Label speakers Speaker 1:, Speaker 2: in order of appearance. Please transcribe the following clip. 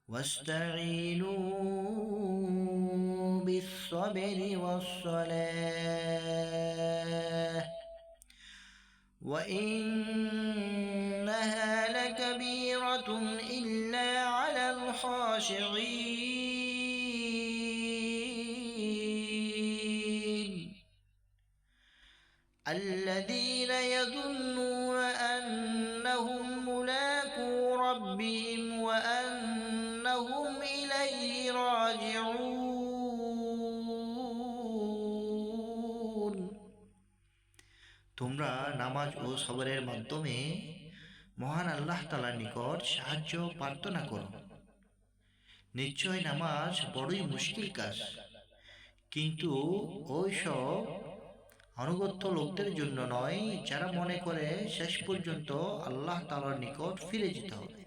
Speaker 1: واستعينوا بالصبر والصلاة وإنها لكبيرة إلا على الخاشعين الذين يظنون أنهم ملاقو ربهم وأنهم إليه راجعون। তোমরা নামাজ ও সবরের মাধ্যমে মহান আল্লাহ তাআলার নিকট সাহায্য প্রার্থনা করো। নিশ্চয় নামাজ বড়ই মুশকিল কাজ, কিন্তু ওইসব অনুগত্য লোকদের জন্য নয় যারা মনে করে শেষ পর্যন্ত আল্লাহ তাআলার নিকট ফিরে যেতে হবে।